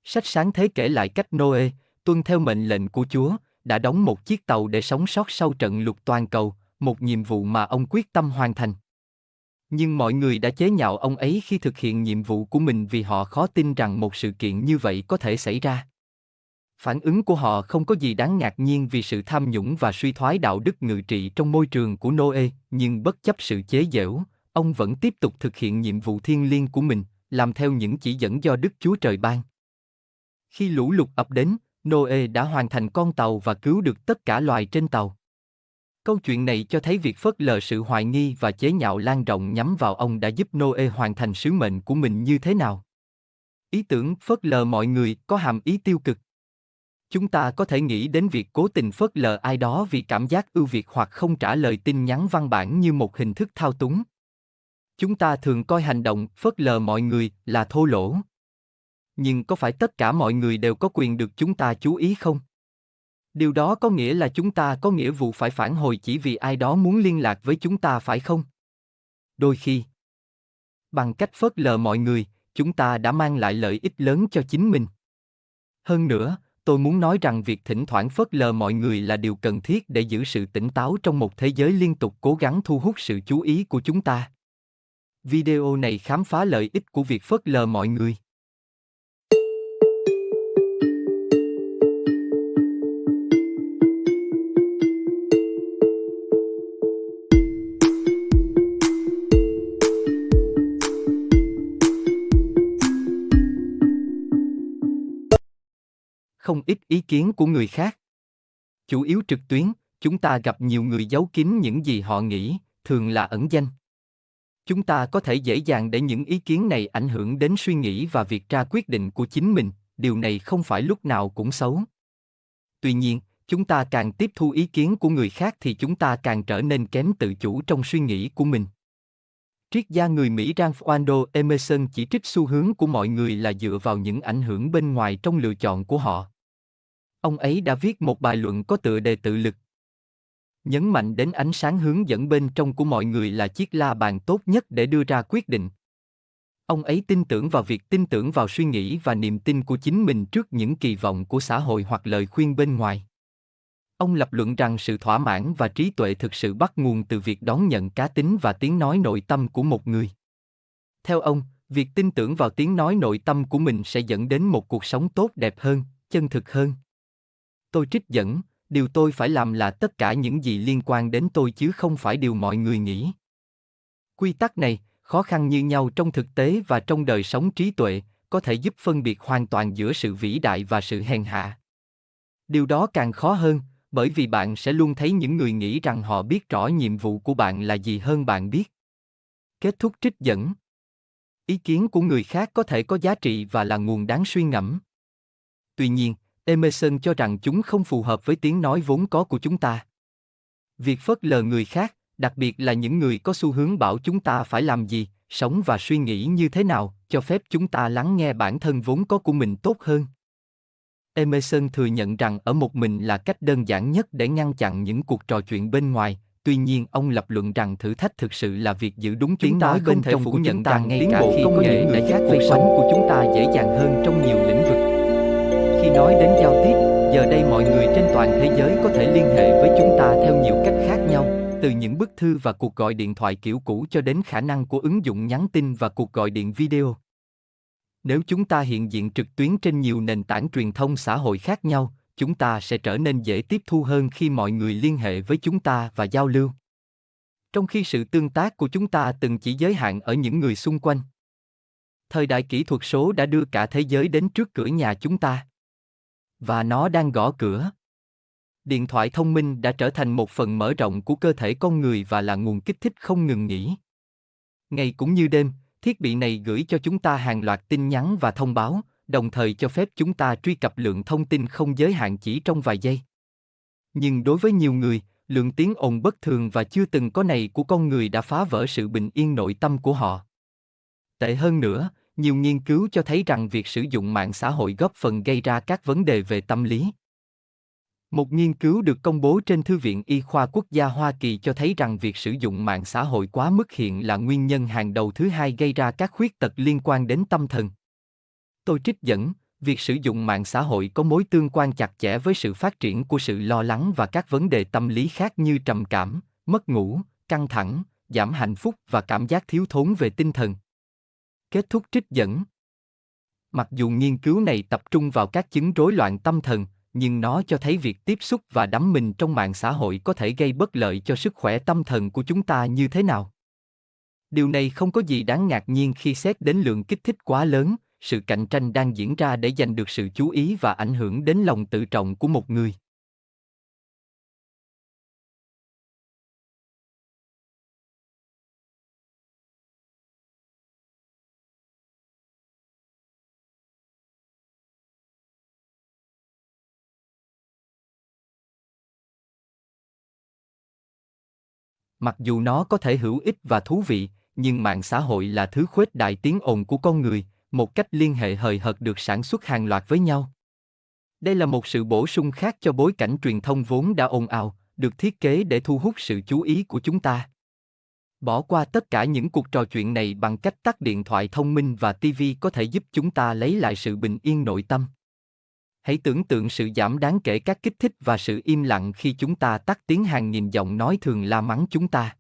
Sách Sáng Thế kể lại cách Noe, tuân theo mệnh lệnh của Chúa, đã đóng một chiếc tàu để sống sót sau trận lụt toàn cầu, một nhiệm vụ mà ông quyết tâm hoàn thành. Nhưng mọi người đã chế nhạo ông ấy khi thực hiện nhiệm vụ của mình vì họ khó tin rằng một sự kiện như vậy có thể xảy ra. Phản ứng của họ không có gì đáng ngạc nhiên vì sự tham nhũng và suy thoái đạo đức ngự trị trong môi trường của Noe, nhưng bất chấp sự chế giễu, ông vẫn tiếp tục thực hiện nhiệm vụ thiêng liêng của mình, làm theo những chỉ dẫn do Đức Chúa Trời ban. Khi lũ lụt ập đến, Noe đã hoàn thành con tàu và cứu được tất cả loài trên tàu. Câu chuyện này cho thấy việc phớt lờ sự hoài nghi và chế nhạo lan rộng nhắm vào ông đã giúp Noe hoàn thành sứ mệnh của mình như thế nào. Ý tưởng phớt lờ mọi người có hàm ý tiêu cực. Chúng ta có thể nghĩ đến việc cố tình phớt lờ ai đó vì cảm giác ưu việt hoặc không trả lời tin nhắn văn bản như một hình thức thao túng. Chúng ta thường coi hành động phớt lờ mọi người là thô lỗ. Nhưng có phải tất cả mọi người đều có quyền được chúng ta chú ý không? Điều đó có nghĩa là chúng ta có nghĩa vụ phải phản hồi chỉ vì ai đó muốn liên lạc với chúng ta phải không? Đôi khi, bằng cách phớt lờ mọi người, chúng ta đã mang lại lợi ích lớn cho chính mình. Hơn nữa, tôi muốn nói rằng việc thỉnh thoảng phớt lờ mọi người là điều cần thiết để giữ sự tỉnh táo trong một thế giới liên tục cố gắng thu hút sự chú ý của chúng ta. Video này khám phá lợi ích của việc phớt lờ mọi người. Không ít ý kiến của người khác. Chủ yếu trực tuyến, chúng ta gặp nhiều người giấu kín những gì họ nghĩ, thường là ẩn danh. Chúng ta có thể dễ dàng để những ý kiến này ảnh hưởng đến suy nghĩ và việc ra quyết định của chính mình, điều này không phải lúc nào cũng xấu. Tuy nhiên, chúng ta càng tiếp thu ý kiến của người khác thì chúng ta càng trở nên kém tự chủ trong suy nghĩ của mình. Triết gia người Mỹ Ralph Waldo Emerson chỉ trích xu hướng của mọi người là dựa vào những ảnh hưởng bên ngoài trong lựa chọn của họ. Ông ấy đã viết một bài luận có tựa đề Tự lực. Nhấn mạnh đến ánh sáng hướng dẫn bên trong của mọi người là chiếc la bàn tốt nhất để đưa ra quyết định. Ông ấy tin tưởng vào việc tin tưởng vào suy nghĩ và niềm tin của chính mình trước những kỳ vọng của xã hội hoặc lời khuyên bên ngoài. Ông lập luận rằng sự thỏa mãn và trí tuệ thực sự bắt nguồn từ việc đón nhận cá tính và tiếng nói nội tâm của một người. Theo ông, việc tin tưởng vào tiếng nói nội tâm của mình sẽ dẫn đến một cuộc sống tốt đẹp hơn, chân thực hơn. Tôi trích dẫn, điều tôi phải làm là tất cả những gì liên quan đến tôi chứ không phải điều mọi người nghĩ. Quy tắc này, khó khăn như nhau trong thực tế và trong đời sống trí tuệ, có thể giúp phân biệt hoàn toàn giữa sự vĩ đại và sự hèn hạ. Điều đó càng khó hơn, bởi vì bạn sẽ luôn thấy những người nghĩ rằng họ biết rõ nhiệm vụ của bạn là gì hơn bạn biết. Kết thúc trích dẫn. Ý kiến của người khác có thể có giá trị và là nguồn đáng suy ngẫm. Tuy nhiên, Emerson cho rằng chúng không phù hợp với tiếng nói vốn có của chúng ta. Việc phớt lờ người khác, đặc biệt là những người có xu hướng bảo chúng ta phải làm gì, sống và suy nghĩ như thế nào, cho phép chúng ta lắng nghe bản thân vốn có của mình tốt hơn. Emerson thừa nhận rằng ở một mình là cách đơn giản nhất để ngăn chặn những cuộc trò chuyện bên ngoài, tuy nhiên ông lập luận rằng thử thách thực sự là việc giữ đúng tiếng nói bên trong của chúng ta ngay cả khi có những người khác cuộc sống của chúng ta dễ dàng hơn trong nhiều lĩnh vực. Khi nói đến giao tiếp, giờ đây mọi người trên toàn thế giới có thể liên hệ với chúng ta theo nhiều cách khác nhau, từ những bức thư và cuộc gọi điện thoại kiểu cũ cho đến khả năng của ứng dụng nhắn tin và cuộc gọi điện video. Nếu chúng ta hiện diện trực tuyến trên nhiều nền tảng truyền thông xã hội khác nhau, chúng ta sẽ trở nên dễ tiếp thu hơn khi mọi người liên hệ với chúng ta và giao lưu. Trong khi sự tương tác của chúng ta từng chỉ giới hạn ở những người xung quanh. Thời đại kỹ thuật số đã đưa cả thế giới đến trước cửa nhà chúng ta. Và nó đang gõ cửa. Điện thoại thông minh đã trở thành một phần mở rộng của cơ thể con người và là nguồn kích thích không ngừng nghỉ. Ngày cũng như đêm, thiết bị này gửi cho chúng ta hàng loạt tin nhắn và thông báo, đồng thời cho phép chúng ta truy cập lượng thông tin không giới hạn chỉ trong vài giây. Nhưng đối với nhiều người, lượng tiếng ồn bất thường và chưa từng có này của con người đã phá vỡ sự bình yên nội tâm của họ. Tệ hơn nữa, nhiều nghiên cứu cho thấy rằng việc sử dụng mạng xã hội góp phần gây ra các vấn đề về tâm lý. Một nghiên cứu được công bố trên Thư viện Y khoa Quốc gia Hoa Kỳ cho thấy rằng việc sử dụng mạng xã hội quá mức hiện là nguyên nhân hàng đầu thứ hai gây ra các khuyết tật liên quan đến tâm thần. Tôi trích dẫn, Việc sử dụng mạng xã hội có mối tương quan chặt chẽ với sự phát triển của sự lo lắng và các vấn đề tâm lý khác như trầm cảm, mất ngủ, căng thẳng, giảm hạnh phúc và cảm giác thiếu thốn về tinh thần. Kết thúc trích dẫn. Mặc dù nghiên cứu này tập trung vào các chứng rối loạn tâm thần, nhưng nó cho thấy việc tiếp xúc và đắm mình trong mạng xã hội có thể gây bất lợi cho sức khỏe tâm thần của chúng ta như thế nào. Điều này không có gì đáng ngạc nhiên khi xét đến lượng kích thích quá lớn, sự cạnh tranh đang diễn ra để giành được sự chú ý và ảnh hưởng đến lòng tự trọng của một người. Mặc dù nó có thể hữu ích và thú vị, nhưng mạng xã hội là thứ khuếch đại tiếng ồn của con người, một cách liên hệ hời hợt được sản xuất hàng loạt với nhau. Đây là một sự bổ sung khác cho bối cảnh truyền thông vốn đã ồn ào, được thiết kế để thu hút sự chú ý của chúng ta. Bỏ qua tất cả những cuộc trò chuyện này bằng cách tắt điện thoại thông minh và TV có thể giúp chúng ta lấy lại sự bình yên nội tâm. Hãy tưởng tượng sự giảm đáng kể các kích thích và sự im lặng khi chúng ta tắt tiếng hàng nghìn giọng nói thường la mắng chúng ta.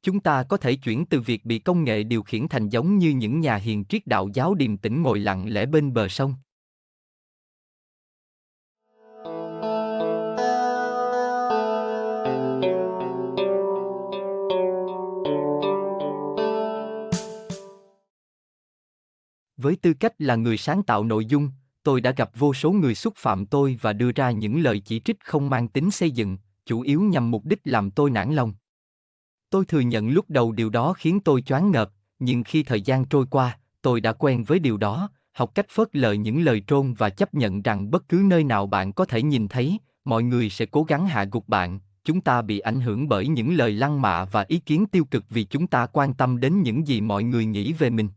Chúng ta có thể chuyển từ việc bị công nghệ điều khiển thành giống như những nhà hiền triết đạo giáo điềm tĩnh ngồi lặng lẽ bên bờ sông. Với tư cách là người sáng tạo nội dung, tôi đã gặp vô số người xúc phạm tôi và đưa ra những lời chỉ trích không mang tính xây dựng, chủ yếu nhằm mục đích làm tôi nản lòng. Tôi thừa nhận lúc đầu điều đó khiến tôi choáng ngợp, nhưng khi thời gian trôi qua, tôi đã quen với điều đó, học cách phớt lờ những lời trôn và chấp nhận rằng bất cứ nơi nào bạn có thể nhìn thấy, mọi người sẽ cố gắng hạ gục bạn. Chúng ta bị ảnh hưởng bởi những lời lăng mạ và ý kiến tiêu cực vì chúng ta quan tâm đến những gì mọi người nghĩ về mình.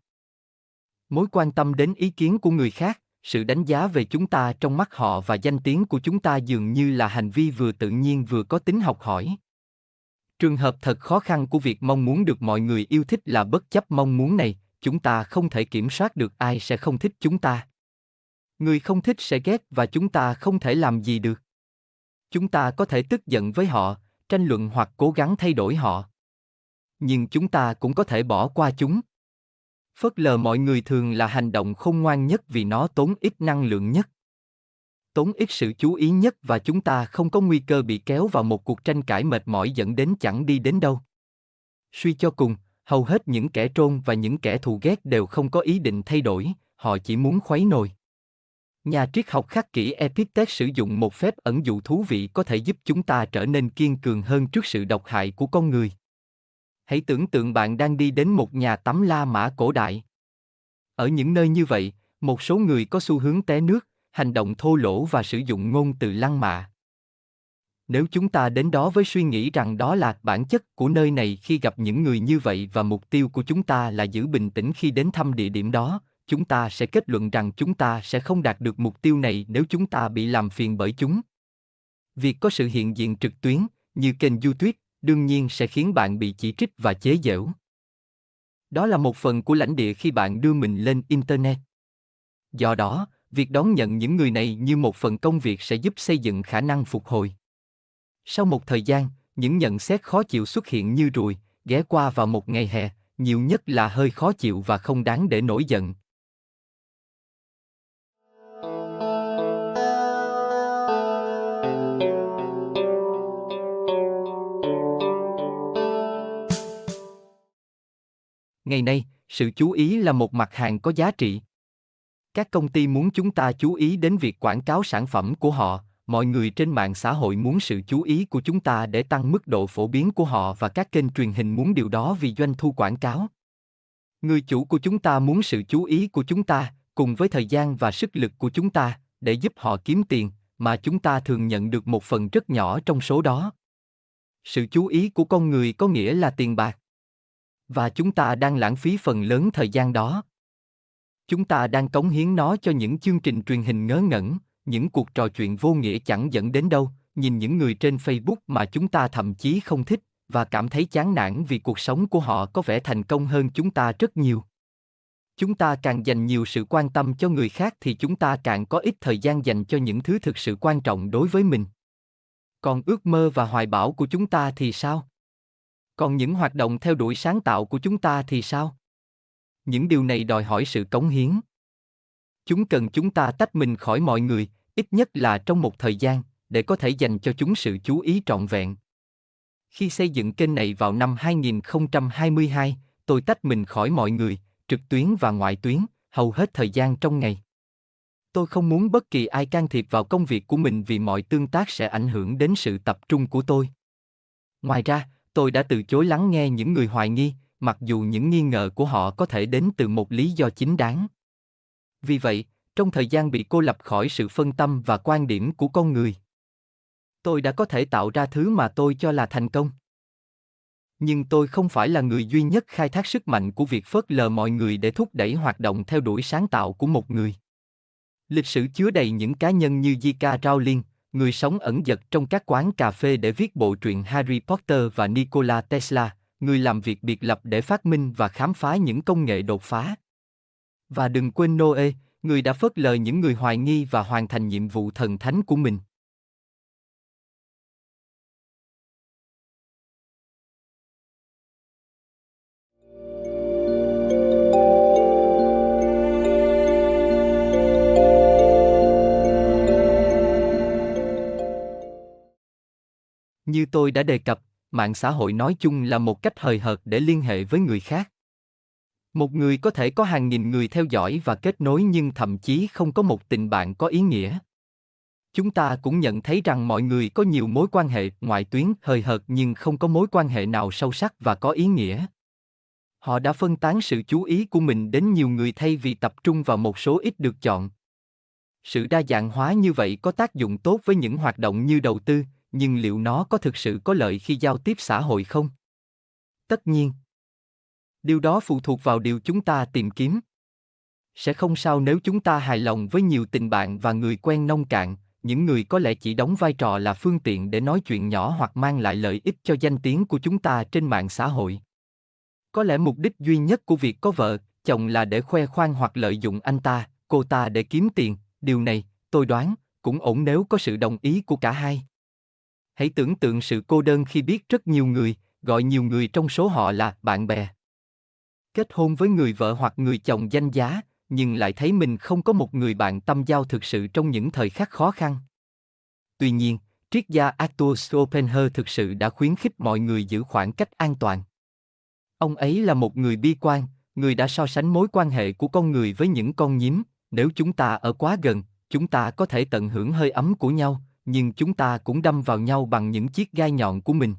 Mối quan tâm đến ý kiến của người khác, sự đánh giá về chúng ta trong mắt họ và danh tiếng của chúng ta dường như là hành vi vừa tự nhiên vừa có tính học hỏi. Trường hợp thật khó khăn của việc mong muốn được mọi người yêu thích là bất chấp mong muốn này, chúng ta không thể kiểm soát được ai sẽ không thích chúng ta. Người không thích sẽ ghét và chúng ta không thể làm gì được. Chúng ta có thể tức giận với họ, tranh luận hoặc cố gắng thay đổi họ. Nhưng chúng ta cũng có thể bỏ qua chúng. Phớt lờ mọi người thường là hành động khôn ngoan nhất vì nó tốn ít năng lượng nhất, tốn ít sự chú ý nhất và chúng ta không có nguy cơ bị kéo vào một cuộc tranh cãi mệt mỏi dẫn đến chẳng đi đến đâu. Suy cho cùng, hầu hết những kẻ trôn và những kẻ thù ghét đều không có ý định thay đổi, họ chỉ muốn khuấy nồi. Nhà triết học khắc kỷ Epictet sử dụng một phép ẩn dụ thú vị có thể giúp chúng ta trở nên kiên cường hơn trước sự độc hại của con người. Hãy tưởng tượng bạn đang đi đến một nhà tắm La Mã cổ đại. Ở những nơi như vậy, một số người có xu hướng té nước, hành động thô lỗ và sử dụng ngôn từ lăng mạ. Nếu chúng ta đến đó với suy nghĩ rằng đó là bản chất của nơi này khi gặp những người như vậy và mục tiêu của chúng ta là giữ bình tĩnh khi đến thăm địa điểm đó, chúng ta sẽ kết luận rằng chúng ta sẽ không đạt được mục tiêu này nếu chúng ta bị làm phiền bởi chúng. Việc có sự hiện diện trực tuyến, như kênh YouTube, đương nhiên sẽ khiến bạn bị chỉ trích và chế giễu. Đó là một phần của lãnh địa khi bạn đưa mình lên Internet. Do đó, việc đón nhận những người này như một phần công việc sẽ giúp xây dựng khả năng phục hồi. Sau một thời gian, những nhận xét khó chịu xuất hiện như ruồi, ghé qua vào một ngày hè, nhiều nhất là hơi khó chịu và không đáng để nổi giận. Ngày nay, sự chú ý là một mặt hàng có giá trị. Các công ty muốn chúng ta chú ý đến việc quảng cáo sản phẩm của họ, mọi người trên mạng xã hội muốn sự chú ý của chúng ta để tăng mức độ phổ biến của họ và các kênh truyền hình muốn điều đó vì doanh thu quảng cáo. Người chủ của chúng ta muốn sự chú ý của chúng ta, cùng với thời gian và sức lực của chúng ta, để giúp họ kiếm tiền, mà chúng ta thường nhận được một phần rất nhỏ trong số đó. Sự chú ý của con người có nghĩa là tiền bạc. Và chúng ta đang lãng phí phần lớn thời gian đó. Chúng ta đang cống hiến nó cho những chương trình truyền hình ngớ ngẩn, những cuộc trò chuyện vô nghĩa chẳng dẫn đến đâu, nhìn những người trên Facebook mà chúng ta thậm chí không thích, và cảm thấy chán nản vì cuộc sống của họ có vẻ thành công hơn chúng ta rất nhiều. Chúng ta càng dành nhiều sự quan tâm cho người khác thì chúng ta càng có ít thời gian dành cho những thứ thực sự quan trọng đối với mình. Còn ước mơ và hoài bão của chúng ta thì sao? Còn những hoạt động theo đuổi sáng tạo của chúng ta thì sao? Những điều này đòi hỏi sự cống hiến. Chúng ta tách mình khỏi mọi người, ít nhất là trong một thời gian, để có thể dành cho chúng sự chú ý trọn vẹn. Khi xây dựng kênh này vào năm 2022, tôi tách mình khỏi mọi người, trực tuyến và ngoại tuyến, hầu hết thời gian trong ngày. Tôi không muốn bất kỳ ai can thiệp vào công việc của mình vì mọi tương tác sẽ ảnh hưởng đến sự tập trung của tôi. Ngoài ra, tôi đã từ chối lắng nghe những người hoài nghi, mặc dù những nghi ngờ của họ có thể đến từ một lý do chính đáng. Vì vậy, trong thời gian bị cô lập khỏi sự phân tâm và quan điểm của con người, tôi đã có thể tạo ra thứ mà tôi cho là thành công. Nhưng tôi không phải là người duy nhất khai thác sức mạnh của việc phớt lờ mọi người để thúc đẩy hoạt động theo đuổi sáng tạo của một người. Lịch sử chứa đầy những cá nhân như J.K. Rowling, người sống ẩn dật trong các quán cà phê để viết bộ truyện Harry Potter, và Nikola Tesla, người làm việc biệt lập để phát minh và khám phá những công nghệ đột phá. Và đừng quên Noe, người đã phớt lờ những người hoài nghi và hoàn thành nhiệm vụ thần thánh của mình. Như tôi đã đề cập, mạng xã hội nói chung là một cách hời hợt để liên hệ với người khác. Một người có thể có hàng nghìn người theo dõi và kết nối nhưng thậm chí không có một tình bạn có ý nghĩa. Chúng ta cũng nhận thấy rằng mọi người có nhiều mối quan hệ ngoại tuyến hời hợt nhưng không có mối quan hệ nào sâu sắc và có ý nghĩa. Họ đã phân tán sự chú ý của mình đến nhiều người thay vì tập trung vào một số ít được chọn. Sự đa dạng hóa như vậy có tác dụng tốt với những hoạt động như đầu tư, nhưng liệu nó có thực sự có lợi khi giao tiếp xã hội không? Tất nhiên. Điều đó phụ thuộc vào điều chúng ta tìm kiếm. Sẽ không sao nếu chúng ta hài lòng với nhiều tình bạn và người quen nông cạn, những người có lẽ chỉ đóng vai trò là phương tiện để nói chuyện nhỏ hoặc mang lại lợi ích cho danh tiếng của chúng ta trên mạng xã hội. Có lẽ mục đích duy nhất của việc có vợ, chồng là để khoe khoang hoặc lợi dụng anh ta, cô ta để kiếm tiền, điều này, tôi đoán, cũng ổn nếu có sự đồng ý của cả hai. Hãy tưởng tượng sự cô đơn khi biết rất nhiều người, gọi nhiều người trong số họ là bạn bè, kết hôn với người vợ hoặc người chồng danh giá, nhưng lại thấy mình không có một người bạn tâm giao thực sự trong những thời khắc khó khăn. Tuy nhiên, triết gia Arthur Schopenhauer thực sự đã khuyến khích mọi người giữ khoảng cách an toàn. Ông ấy là một người bi quan, người đã so sánh mối quan hệ của con người với những con nhím, nếu chúng ta ở quá gần, chúng ta có thể tận hưởng hơi ấm của nhau, nhưng chúng ta cũng đâm vào nhau bằng những chiếc gai nhọn của mình.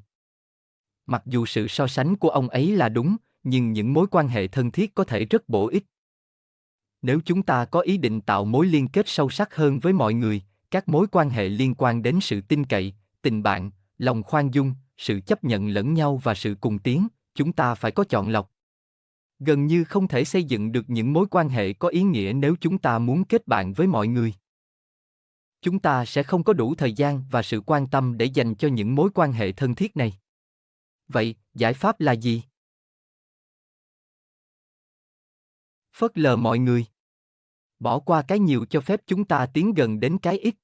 Mặc dù sự so sánh của ông ấy là đúng, nhưng những mối quan hệ thân thiết có thể rất bổ ích. Nếu chúng ta có ý định tạo mối liên kết sâu sắc hơn với mọi người, các mối quan hệ liên quan đến sự tin cậy, tình bạn, lòng khoan dung, sự chấp nhận lẫn nhau và sự cùng tiến, chúng ta phải có chọn lọc. Gần như không thể xây dựng được những mối quan hệ có ý nghĩa nếu chúng ta muốn kết bạn với mọi người. Chúng ta sẽ không có đủ thời gian và sự quan tâm để dành cho những mối quan hệ thân thiết này. Vậy, giải pháp là gì? Phớt lờ mọi người. Bỏ qua cái nhiều cho phép chúng ta tiến gần đến cái ít.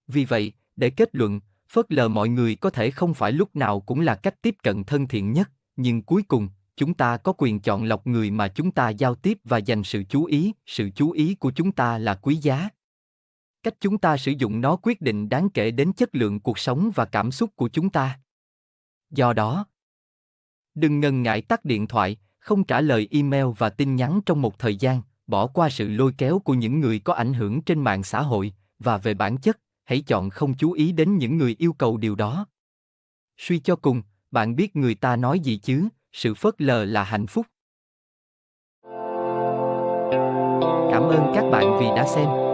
Vì vậy, để kết luận, phớt lờ mọi người có thể không phải lúc nào cũng là cách tiếp cận thân thiện nhất, nhưng cuối cùng, chúng ta có quyền chọn lọc người mà chúng ta giao tiếp và dành sự chú ý của chúng ta là quý giá. Cách chúng ta sử dụng nó quyết định đáng kể đến chất lượng cuộc sống và cảm xúc của chúng ta. Do đó, đừng ngần ngại tắt điện thoại, không trả lời email và tin nhắn trong một thời gian, bỏ qua sự lôi kéo của những người có ảnh hưởng trên mạng xã hội, và về bản chất, hãy chọn không chú ý đến những người yêu cầu điều đó. Suy cho cùng, bạn biết người ta nói gì chứ, sự phớt lờ là hạnh phúc. Cảm ơn các bạn vì đã xem.